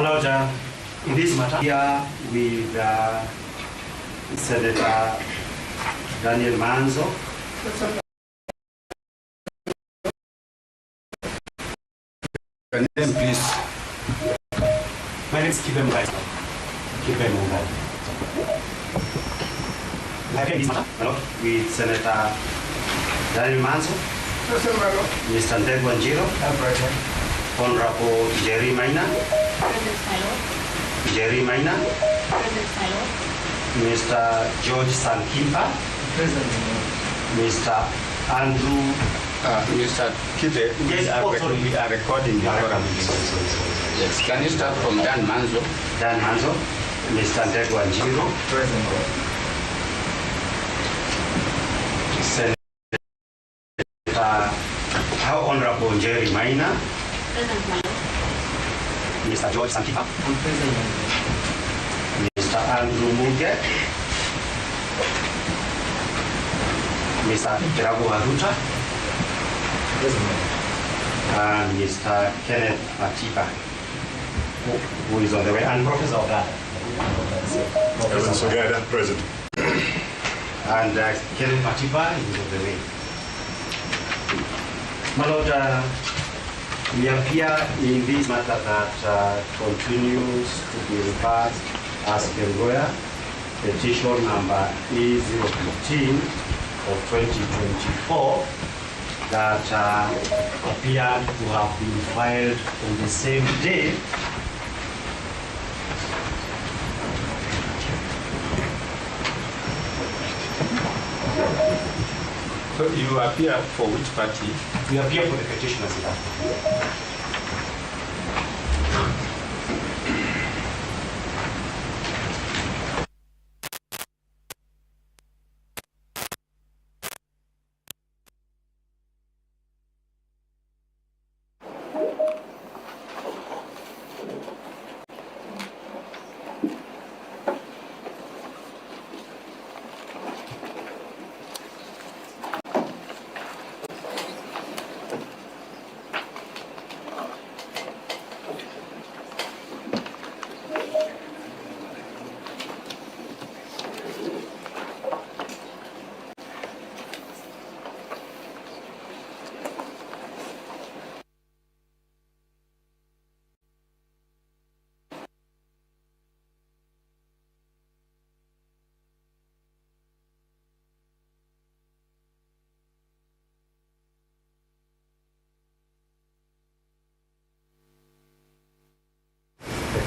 My Lord, in this matter, here with Senator Daniel Manzo. Your name, please. My name is Kithure. I came this matter, my Lord, with Senator Daniel Manzo, Mr. Ndegwa, Honorable Jerry Maina, Mr. George Sankimpa, Mr. Andrew. Mr. Kithure, we are recording the program. Yes. Can you start from Dan Manzo? Dan Manzo, Mr. Ndegwa Njiro, Senator Honorable Jerry Maina, Mr. George Sankifa, Mr. Andrew Muge, Mr. Gachagua, and Mr. Kenneth Matiba, who is on the way, and Professor Ogada. Professor Ogada, present. And Kenneth Matiba is on the way. My Lord, we appear in this matter that continues to be referred as Kengoya, petition number E015 of 2024, that appeared to have been filed on the same day So you appear for which party? we appear for the petitioners.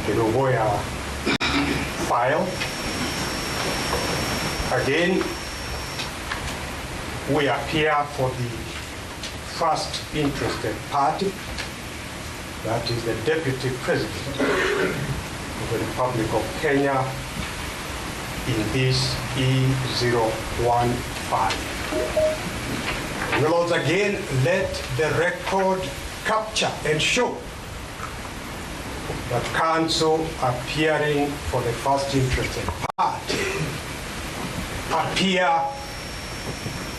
Kiruboya file. Again, we appear for the first interested party, that is the Deputy President of the Republic of Kenya in this E015. We will also again let the record capture and show that council appearing for the first interested party appear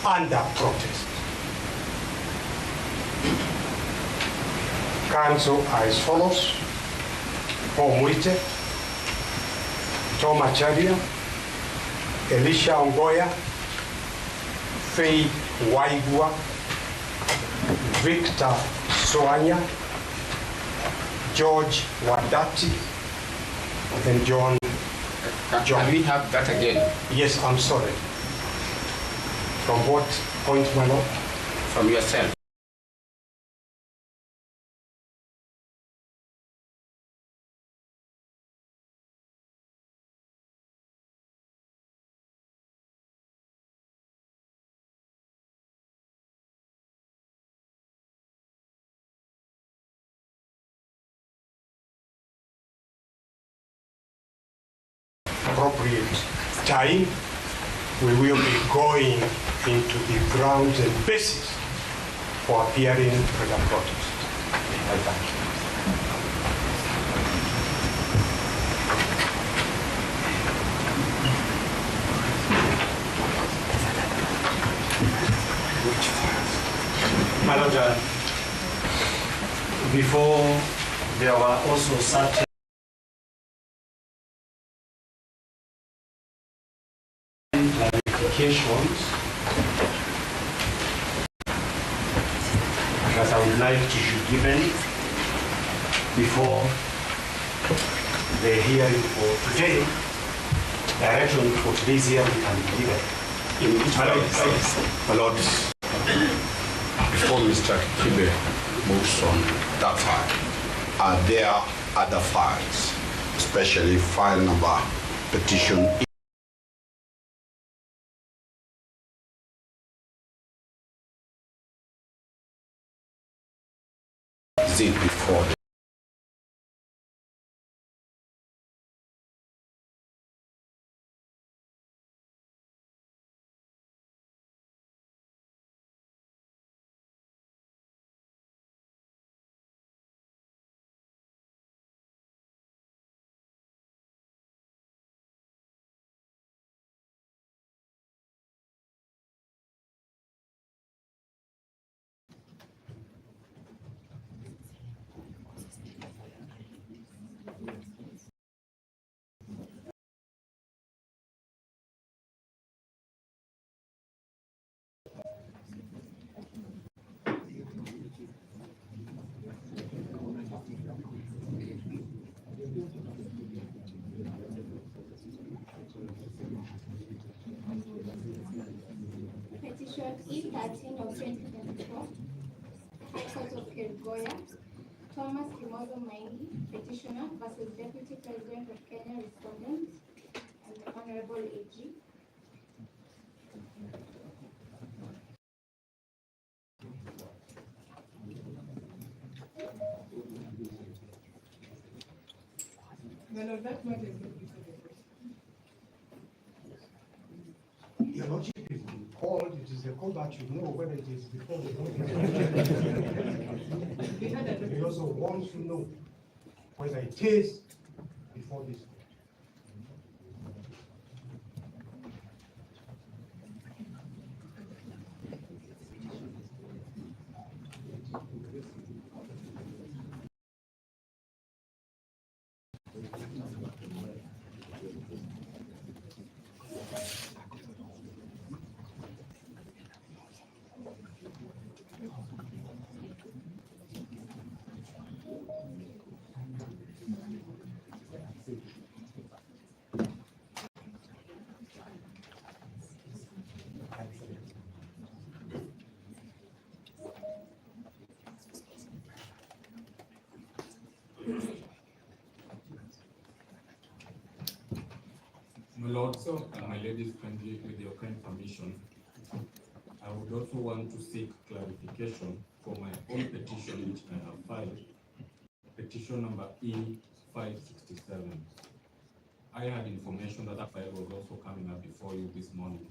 under protest. Council are as follows: Paul Mwite, Tom Acharia, Elisha Ongoya, Faith Waigua, Victor Soanya, George Wadati, and John. Can we have that again? Yes, I'm sorry. From what point, my lord? From yourself. Appropriate time, we will be going into the grounds and basis for appearing under protest. I thank you. My Lord, before there were also certain clarifications that I would like to be given before the hearing for today. Direction for today's hearing can be given. My Lord, before Mr. Kibe moves on that file, are there other files, especially file number petition is it before the Petition E13 of 2024, High Court of Kilgoya, Thomas Kimozo Maingi, petitioner versus Deputy President of Kenya, respondent, and the Honorable AG. Well, that matter is Your Lordship is called, it is the call that you know whether it is before the voting. We also want to know whether it is before this. My Lord, my ladies, kindly, with your kind permission, I would also want to seek clarification for my own petition which I have filed, petition number E567. I had information that file was also coming up before you this morning,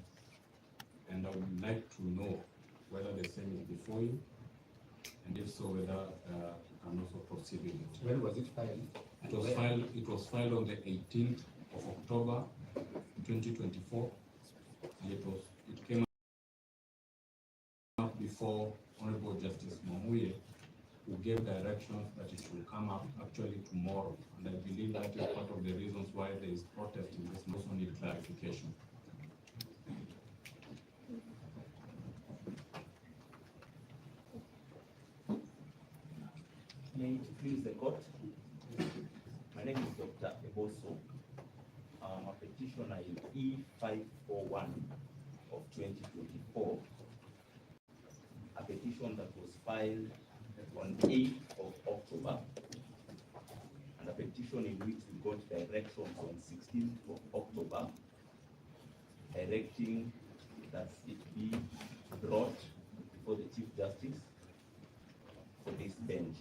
and I would like to know whether the same is before you, and if so, whether you can also proceed with it. When was it filed? It was filed on the 18th of October 2024, and it came up before Honorable Justice Mamuye, who gave directions that it should come up actually tomorrow, and I believe that is part of the reasons why there is protest in this also need clarification. May it please the court. My name is Dr. Eboso. A petitioner in E541 of 2024. A petition that was filed on 8th of October. And a petition in which we got directions on 16th of October, directing that it be brought before the Chief Justice for this bench.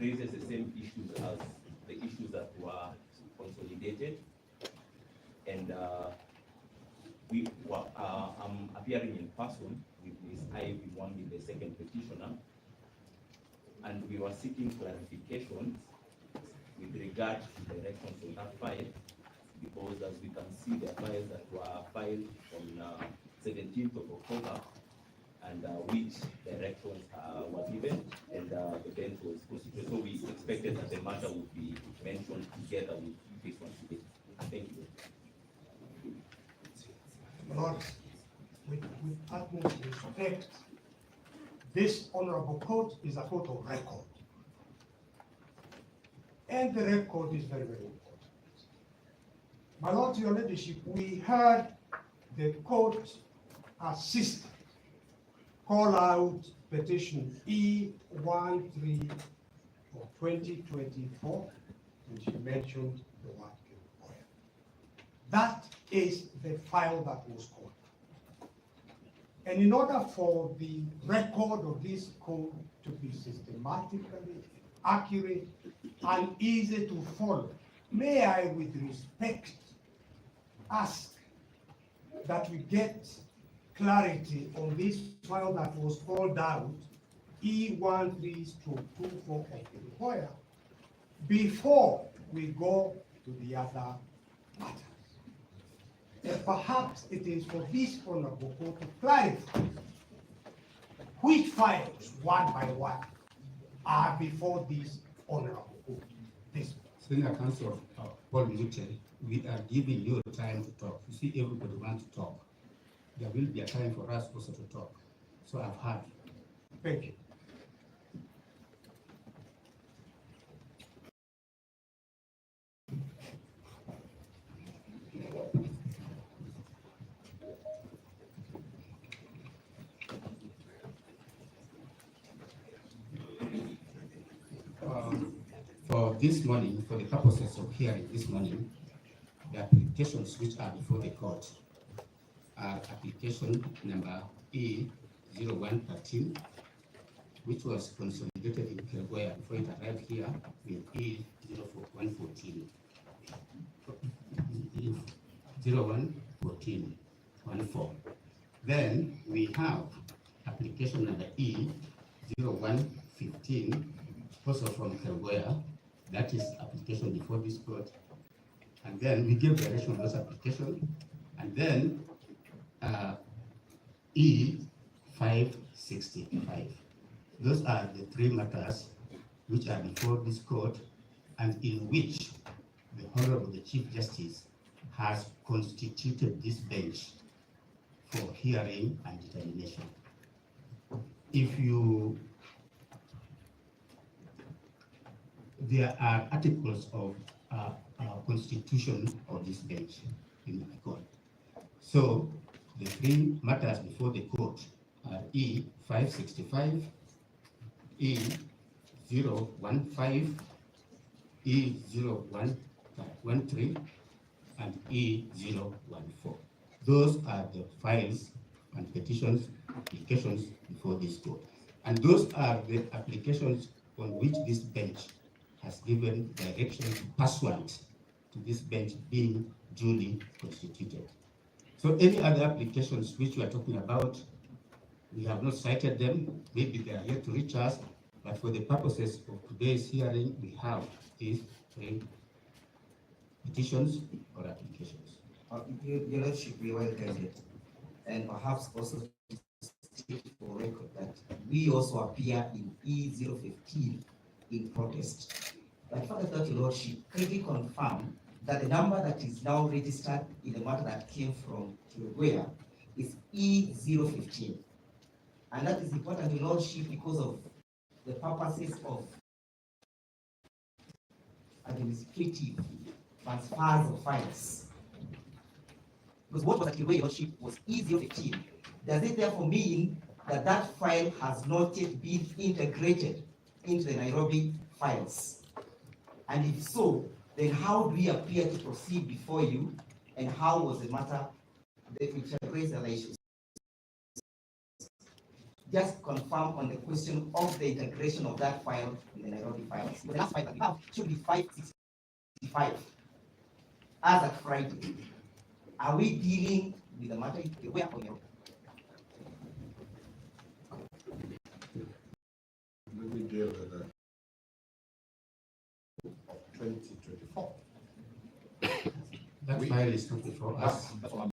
Raises the same issues as the issues that were consolidated, and I'm appearing in person with Ms. Ivy Wambi, the second petitioner, and we were seeking clarifications with regard to directions on that file, because as we can see, the files that were filed on 17th of October, and which directions were given, and the bench was constituted. So we expected that the matter would be mentioned together with this one today. Thank you. Lord, utmost respect, this honorable court is a court of record. And the record is very, very important. My Lord, Your Ladyship, we heard the court assistant call out petition E13 for 2024, and she mentioned the word Kithure. That is the file that was called. And in order for the record of this code to be systematically accurate and easy to follow, may I, with respect, ask that we get clarity on this file that was called out, E13/24 of Kithure, before we go to the other matters. And perhaps it is for this honorable court to clarify which files, one by one, are before this honorable court. This Senior Counsel Paul Newton, we are giving you time to talk. You see, everybody wants to talk. There will be a time for us also to talk. So I've heard. Thank you. For this morning, for the purposes of hearing this morning, the applications which are before the court are application number E0113, which was consolidated in Kithure before it arrived here with E0114. 011414. Then we have application number E0115, also from Kithure. That is application before this court. And then we give direction on those applications. And then E565. Those are the three matters which are before this court and in which the Honorable the Chief Justice has constituted this bench for hearing and determination. If you there are articles of constitution of this bench in the court. So the three matters before the court are E565, E015, E0113, and E014. Those are the files and petitions, applications before this court. And those are the applications on which this bench has given direction pursuant to this bench being duly constituted. So any other applications which we are talking about, we have not cited them. Maybe they are yet to reach us, but for the purposes of today's hearing, we have these three petitions or applications. Your Lordship, we welcome it, and perhaps also state for record that we also appear in E015 in protest. But further that, Your Lordship, kindly confirm that the number that is now registered in the matter that came from Kithure is E015. And that is important, Your Lordship, because of the purposes of administrative transfers of files. Because what was at Kithure, Your Lordship, was E015. Does it therefore mean that that file has not yet been integrated into the Nairobi files? And if so, then how do we appear to proceed before you, and how was the matter that which raised the issues? Just confirm on the question of the integration of that file in the Nairobi files. The last file that we have should be 565 as at Friday. Are we dealing with the matter in Kithure or Nairobi? Let me deal with that. 2024. That file is not before us.